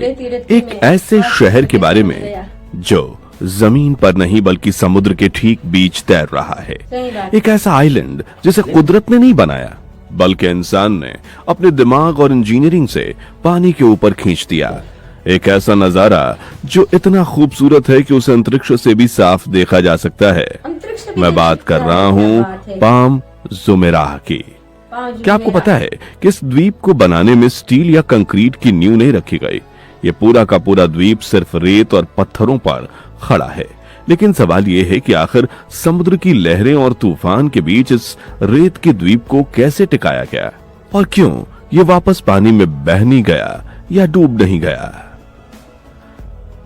एक ऐसे शहर के बारे में जो जमीन पर नहीं बल्कि समुद्र के ठीक बीच तैर रहा है। एक ऐसा आइलैंड जिसे कुदरत ने नहीं बनाया बल्कि इंसान ने अपने दिमाग और इंजीनियरिंग से पानी के ऊपर खींच दिया। एक ऐसा नजारा जो इतना खूबसूरत है कि उसे अंतरिक्ष से भी साफ देखा जा सकता है। मैं बात कर रहा हूँ पाम जुमेराह की। क्या आपको पता है कि इस द्वीप को बनाने में स्टील या कंक्रीट की नींव नहीं रखी गई। ये पूरा का पूरा द्वीप सिर्फ रेत और पत्थरों पर खड़ा है। लेकिन सवाल ये है कि आखिर समुद्र की लहरें और तूफान के बीच इस रेत के द्वीप को कैसे टिकाया गया और क्यों ये वापस पानी में बह नहीं गया या डूब नहीं गया।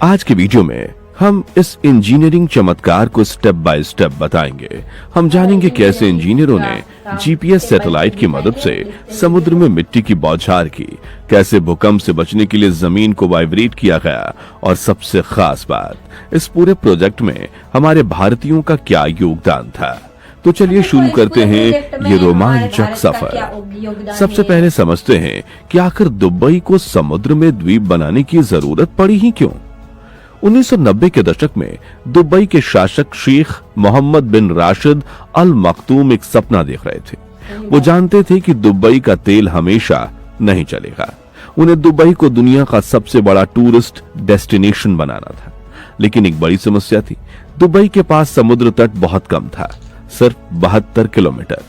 आज के वीडियो में हम इस इंजीनियरिंग चमत्कार को स्टेप बाय स्टेप बताएंगे। हम जानेंगे कैसे इंजीनियरों ने जीपीएस सैटेलाइट की मदद से समुद्र में मिट्टी की बौछार की, कैसे भूकंप से बचने के लिए जमीन को वाइब्रेट किया गया और सबसे खास बात, इस पूरे प्रोजेक्ट में हमारे भारतीयों का क्या योगदान था। तो चलिए शुरू करते हैं ये रोमांचक सफर। सबसे पहले समझते हैं कि आखिर दुबई को समुद्र में द्वीप बनाने की जरूरत पड़ी ही क्यों। 1990 के दशक में दुबई के शासक शेख मोहम्मद बिन राशिद अल मखतूम एक सपना देख रहे थे। वो जानते थे कि दुबई का तेल हमेशा नहीं चलेगा। उन्हें दुबई को दुनिया का सबसे बड़ा टूरिस्ट डेस्टिनेशन बनाना था। लेकिन एक बड़ी समस्या थी, दुबई के पास समुद्र तट बहुत कम था, सिर्फ 72 किलोमीटर।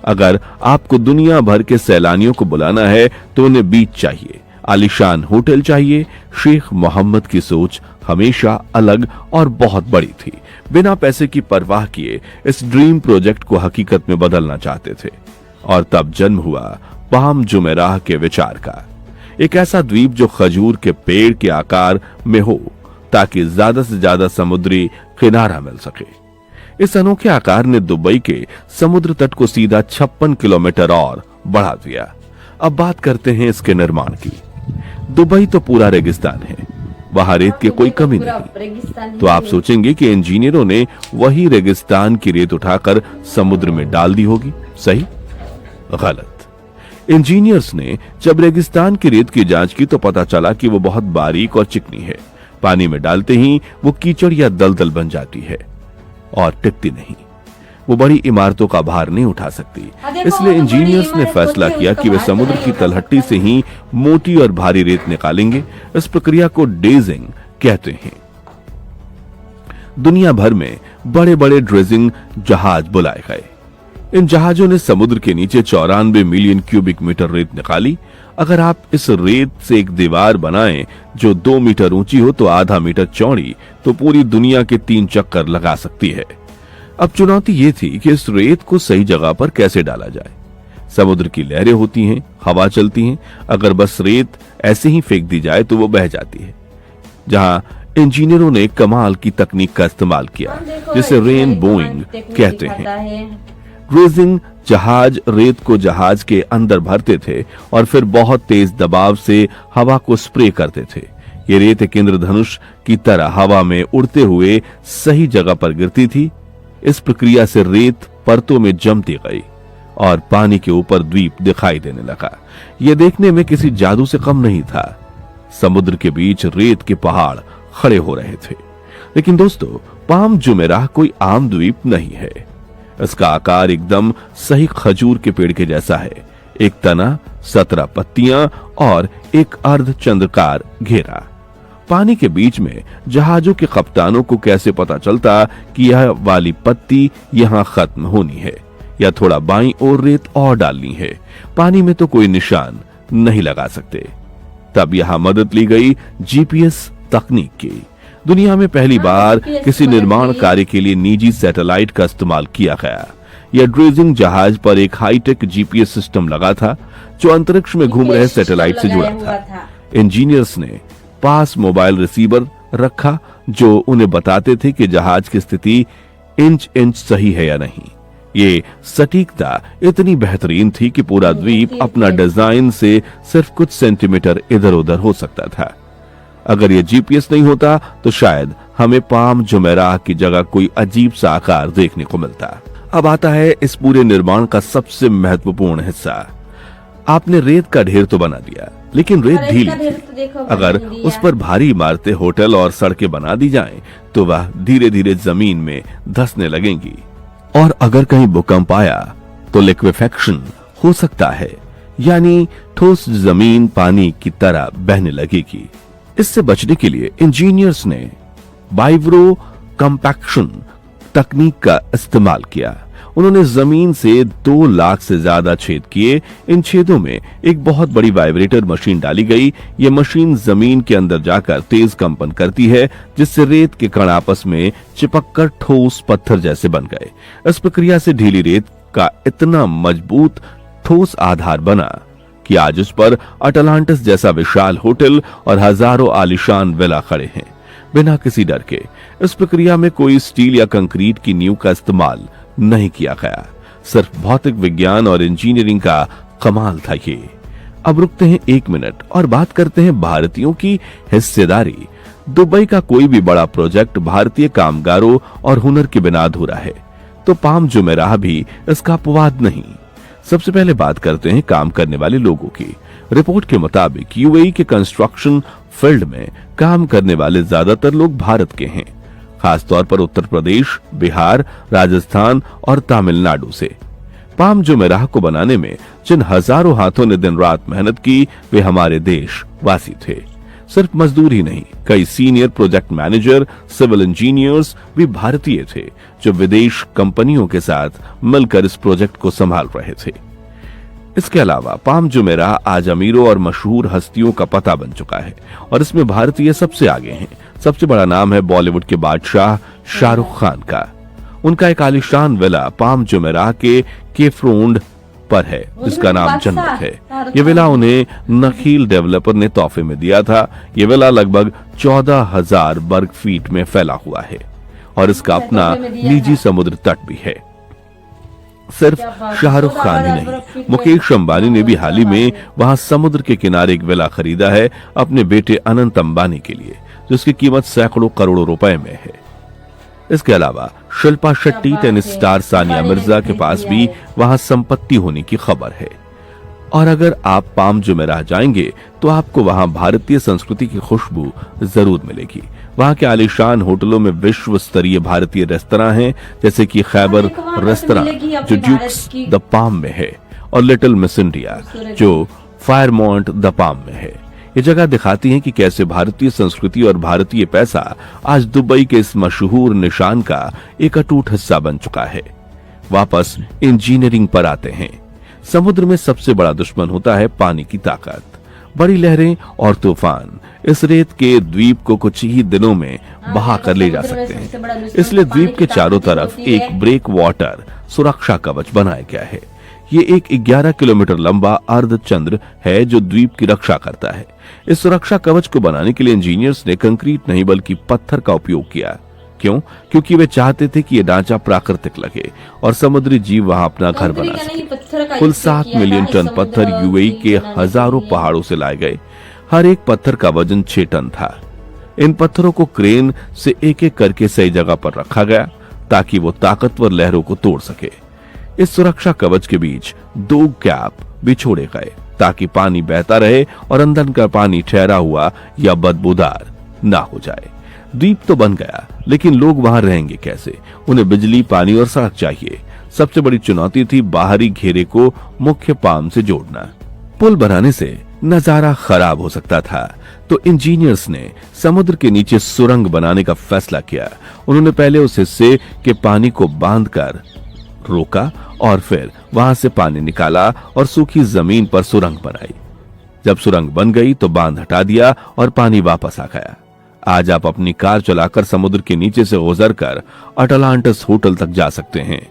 अगर आपको दुनिया भर के सैलानियों को बुलाना है तो उन्हें बीच चाहिए, आलीशान होटल चाहिए। शेख मोहम्मद की सोच हमेशा अलग और बहुत बड़ी थी। बिना पैसे की परवाह किए इस ड्रीम प्रोजेक्ट को हकीकत में बदलना चाहते थे। और तब जन्म हुआ पाम जुमेराह के विचार का। एक ऐसा द्वीप जो खजूर के पेड़ के आकार में हो ताकि ज्यादा से ज्यादा समुद्री किनारा मिल सके। इस अनोखे आकार ने दुबई के समुद्र तट को सीधा 56 किलोमीटर और बढ़ा दिया। अब बात करते हैं इसके निर्माण की। दुबई तो पूरा रेगिस्तान है, वहां रेत की कोई कमी नहीं। तो आप सोचेंगे कि इंजीनियरों ने वही रेगिस्तान की रेत उठाकर समुद्र में डाल दी होगी। सही? गलत। इंजीनियर्स ने जब रेगिस्तान की रेत की जांच की तो पता चला कि वो बहुत बारीक और चिकनी है। पानी में डालते ही वो कीचड़ या दलदल बन जाती है और टिकती नहीं। वो बड़ी इमारतों का भार नहीं उठा सकती। इसलिए इंजीनियर्स ने फैसला किया कि वे समुद्र की तलहटी से ही मोटी और भारी रेत निकालेंगे। इस प्रक्रिया को डेजिंग कहते हैं। दुनिया भर में बड़े बड़े ड्रेजिंग जहाज बुलाए गए। इन जहाजों ने समुद्र के नीचे 94 मिलियन क्यूबिक मीटर रेत निकाली। अगर आप इस रेत से एक दीवार बनाएं जो 2 मीटर ऊंची हो तो आधा मीटर चौड़ी, तो पूरी दुनिया के 3 चक्कर लगा सकती है। अब चुनौती ये थी कि इस रेत को सही जगह पर कैसे डाला जाए। समुद्र की लहरें होती हैं, हवा चलती है। अगर बस रेत ऐसे ही फेंक दी जाए तो वो बह जाती है। जहां इंजीनियरों ने कमाल की तकनीक का इस्तेमाल किया जिसे रेन बोइंग कहते हैं। ड्रेजिंग जहाज रेत को जहाज के अंदर भरते थे और फिर बहुत तेज दबाव से हवा को स्प्रे करते थे। ये रेत एक इंद्रधनुष की तरह हवा में उड़ते हुए सही जगह पर गिरती थी। इस प्रक्रिया से रेत परतों में जमती गई और पानी के ऊपर द्वीप दिखाई देने लगा। यह देखने में किसी जादू से कम नहीं था। समुद्र के बीच रेत के पहाड़ खड़े हो रहे थे। लेकिन दोस्तों, पाम जुमेराह कोई आम द्वीप नहीं है। इसका आकार एकदम सही खजूर के पेड़ के जैसा है। एक तना, 17 पत्तियां और एक अर्धचंद्राकार घेरा। पानी के बीच में जहाजों के कप्तानों को कैसे पता चलता कि यह वाली पत्ती यहां खत्म होनी है या थोड़ा बाईं ओर रेत और डालनी है। पानी में तो कोई निशान नहीं लगा सकते। तब यहां मदद ली गई जीपीएस तकनीक की। दुनिया में पहली बार किसी निर्माण कार्य के लिए निजी सैटेलाइट का इस्तेमाल किया गया। यह ड्रेजिंग जहाज पर एक हाईटेक जीपीएस सिस्टम लगा था जो अंतरिक्ष में घूम रहे सैटेलाइट से जुड़ा था। इंजीनियर्स ने पास मोबाइल रिसीवर रखा जो उन्हें बताते थे कि जहाज की स्थिति इंच इंच सही है या नहीं। ये सटीकता इतनी बेहतरीन थी कि पूरा द्वीप अपना डिजाइन से सिर्फ कुछ सेंटीमीटर इधर उधर हो सकता था। अगर ये जीपीएस नहीं होता तो शायद हमें पाम जुमेराह की जगह कोई अजीब सा आकार देखने को मिलता। अब आता है इस पूरे निर्माण का सबसे महत्वपूर्ण हिस्सा। आपने रेत का ढेर तो बना दिया, लेकिन रेत ढीली थी। अगर उस पर भारी इमारतें, होटल और सड़कें बना दी जाएं, तो वह धीरे धीरे जमीन में धंसने लगेंगी। और अगर कहीं भूकंप आया तो लिक्विफेक्शन हो सकता है, यानी ठोस जमीन पानी की तरह बहने लगेगी। इससे बचने के लिए इंजीनियर्स ने वाइब्रो कंपैक्शन तकनीक का इस्तेमाल किया। उन्होंने जमीन से 2 लाख से ज्यादा छेद किए। इन छेदों में एक बहुत बड़ी वाइब्रेटर मशीन डाली गई। यह मशीन जमीन के अंदर जाकर तेज कंपन करती है, जिससे रेत के कण आपस में चिपककर ठोस पत्थर जैसे बन गए। इस प्रक्रिया से ढीली रेत का इतना मजबूत ठोस आधार बना कि आज उस पर अटलांटिस जैसा विशाल होटल और हजारों आलीशान विला खड़े हैं, बिना किसी डर के। इस प्रक्रिया में कोई स्टील या कंक्रीट की नींव का इस्तेमाल नहीं किया गया, सिर्फ भौतिक विज्ञान और इंजीनियरिंग का कमाल था ये। अब रुकते हैं 1 मिनट और बात करते हैं भारतीयों की हिस्सेदारी। दुबई का कोई भी बड़ा प्रोजेक्ट भारतीय कामगारों और हुनर के बिना अधूरा है, तो पाम जुमेराह भी इसका अपवाद नहीं। सबसे पहले बात करते हैं काम करने वाले लोगों की। रिपोर्ट के मुताबिक यूएई के कंस्ट्रक्शन फील्ड में काम करने वाले ज्यादातर लोग भारत के हैं, खासतौर पर उत्तर प्रदेश, बिहार, राजस्थान और तमिलनाडु से। पाम जुमेराह को बनाने में जिन हजारों हाथों ने दिन रात मेहनत की, वे हमारे देशवासी थे। सिर्फ मजदूर ही नहीं, कई senior project manager, civil engineers भी भारतीय थे, जो विदेश कंपनियों के साथ मिलकर इस प्रोजेक्ट को संभाल रहे थे। इसके अलावा पाम जुमेराह आज अमीरों और मशहूर हस्तियों का पता बन चुका है और इसमें भारतीय सबसे आगे हैं। सबसे बड़ा नाम है बॉलीवुड के बादशाह शाहरुख खान का। उनका एक आलीशान विला पाम जुमेराह के केफ्रोंड पर है, जिसका नाम जन्नत है। ये विला उन्हें नखील डेवलपर ने तोहफे में दिया था। ये विला लगभग 14,000 वर्ग फीट में फैला हुआ है और इसका अपना निजी समुद्र तट भी है। सिर्फ शाहरुख खान ही नहीं, मुकेश अंबानी ने भी हाल ही में वहां समुद्र के किनारे एक विला खरीदा है अपने बेटे अनंत अंबानी के लिए, जिसकी कीमत सैकड़ों करोड़ों रुपए में है। इसके अलावा शिल्पा शेट्टी, टेनिस स्टार सानिया मिर्जा के पास भी वहां संपत्ति होने की खबर है। और अगर आप पाम जुमेराह जाएंगे तो आपको वहां भारतीय संस्कृति की खुशबू जरूर मिलेगी। वहां के आलीशान होटलों में विश्व स्तरीय भारतीय रेस्तरां हैं, जैसे कि खैबर रेस्तरां जो ड्यूक्स द पाम में है और लिटिल मिस इंडिया जो फायरमाउंट द पाम में है। ये जगह दिखाती है कि कैसे भारतीय संस्कृति और भारतीय पैसा आज दुबई के इस मशहूर निशान का एक अटूट हिस्सा बन चुका है। वापस इंजीनियरिंग पर आते हैं। समुद्र में सबसे बड़ा दुश्मन होता है पानी की ताकत। बड़ी लहरें और तूफान इस रेत के द्वीप को कुछ ही दिनों में बहा कर ले जा सकते हैं। इसलिए द्वीप के चारों तरफ एक ब्रेक वाटर सुरक्षा कवच बनाया गया है। ये एक 11 किलोमीटर लंबा अर्धचंद्र है जो द्वीप की रक्षा करता है। इस सुरक्षा कवच को बनाने के लिए इंजीनियर्स ने कंक्रीट नहीं बल्कि पत्थर का उपयोग किया। क्यों? क्योंकि वे चाहते थे कि यह ढांचा प्राकृतिक लगे और समुद्री जीव वहां अपना घर बना सके। कुल 7 मिलियन टन पत्थर यूएई के हजारों पहाड़ों से लाए गए। हर एक पत्थर का वजन 6 टन था। इन पत्थरों को क्रेन से एक एक करके सही जगह पर रखा गया ताकि वो ताकतवर लहरों को तोड़ सके। इस सुरक्षा कवच के बीच 2 गैप भी छोड़े गए ताकि पानी बहता रहे और अंदर का पानी ठहरा हुआ या बदबूदार ना हो जाए। द्वीप तो बन गया, लेकिन लोग वहां रहेंगे कैसे? उन्हें बिजली, पानी और सड़क चाहिए। सबसे बड़ी चुनौती थी बाहरी घेरे को मुख्य पाम से जोड़ना। पुल बनाने से नजारा खराब हो सकता था, तो इंजीनियर्स ने समुद्र के नीचे सुरंग बनाने का फैसला किया। उन्होंने पहले उस हिस्से के पानी को बांधकर रोका और फिर वहां से पानी निकाला और सूखी जमीन पर सुरंग बनाई। जब सुरंग बन गई तो बांध हटा दिया और पानी वापस आ गया। आज आप अपनी कार चलाकर समुद्र के नीचे से गुजरकर अटलांटिस होटल तक जा सकते हैं।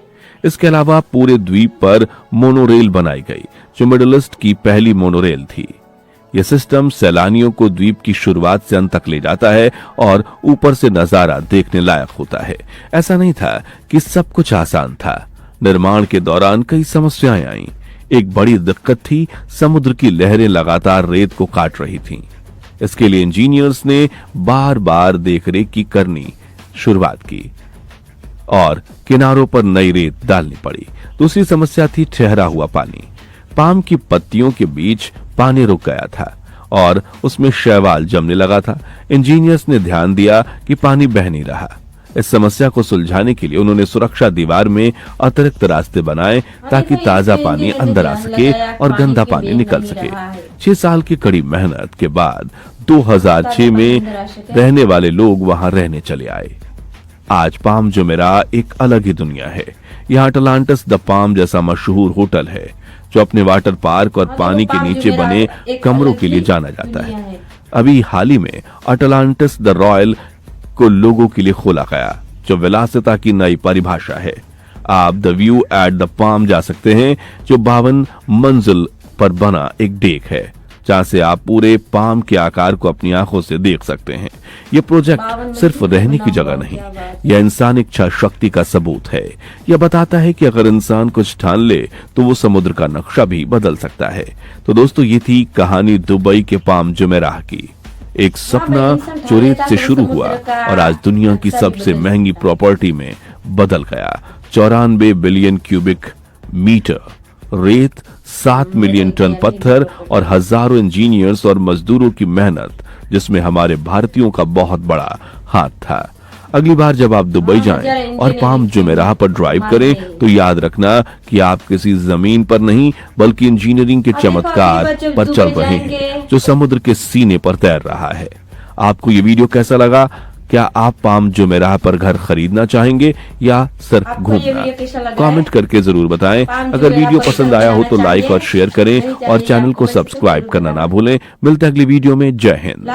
इसके अलावा पूरे द्वीप पर मोनोरेल बनाई गई, जो मिडल ईस्ट की पहली मोनोरेल थी। यह सिस्टम सैलानियों को द्वीप की शुरुआत से अंत तक ले जाता है और ऊपर से नजारा देखने लायक होता है। ऐसा नहीं था कि सब कुछ आसान था। निर्माण के दौरान कई समस्याएं आईं। एक बड़ी दिक्कत थी, समुद्र की लहरें लगातार रेत को काट रही थीं। इसके लिए इंजीनियर्स ने बार बार देखरेख की करनी शुरुआत की और किनारों पर नई रेत डालनी पड़ी। दूसरी समस्या थी ठहरा हुआ पानी। पाम की पत्तियों के बीच पानी रुक गया था और उसमें शैवाल जमने लगा था। इंजीनियर्स ने ध्यान दिया कि पानी बह नहीं रहा। इस समस्या को सुलझाने के लिए उन्होंने सुरक्षा दीवार में अतिरिक्त रास्ते बनाए ताकि ताजा पानी अंदर आ सके और गंदा पानी निकल सके। 6 साल की कड़ी मेहनत के बाद 2006 में रहने वाले लोग वहां रहने चले आए। आज पाम जुमेराह एक अलग ही दुनिया है। यहाँ अटलांटिस द पाम जैसा मशहूर होटल है जो अपने वाटर पार्क और पानी के नीचे बने कमरों के लिए जाना जाता है। अभी हाल ही में अटलांटिस द रॉयल को लोगों के लिए खोला गया, जो विलासिता की नई परिभाषा है। आप the view at the palm जा सकते हैं, जो 52 मंजिल पर बना एक डेक है, जहां से आप पूरे पाम के आकार को अपनी आंखों से देख सकते हैं। यह प्रोजेक्ट सिर्फ रहने की जगह नहीं, यह इंसान इच्छा शक्ति का सबूत है। यह बताता है कि अगर इंसान कुछ ठान ले तो वो समुद्र का नक्शा भी बदल सकता है। तो दोस्तों, ये थी कहानी दुबई के पाम जुमेराह की। एक सपना जो रेत से शुरू हुआ और आज दुनिया की सबसे महंगी प्रॉपर्टी में बदल गया। 94 बिलियन क्यूबिक मीटर रेत, 7 मिलियन टन पत्थर और हजारों इंजीनियर्स और मजदूरों की मेहनत, जिसमें हमारे भारतीयों का बहुत बड़ा हाथ था। अगली बार जब आप दुबई जाएं और पाम जुमेराह पर ड्राइव करें तो याद रखना कि आप किसी जमीन पर नहीं बल्कि इंजीनियरिंग के चमत्कार पर चल रहे हैं, जो समुद्र के सीने पर तैर रहा है। आपको ये वीडियो कैसा लगा? क्या आप पाम जुमेराह पर घर खरीदना चाहेंगे या सिर्फ घूमना? कमेंट करके जरूर बताएं। अगर वीडियो पसंद आया हो तो लाइक और शेयर करें और चैनल को सब्सक्राइब करना ना भूलें। मिलते हैं अगली वीडियो में। जय हिंद।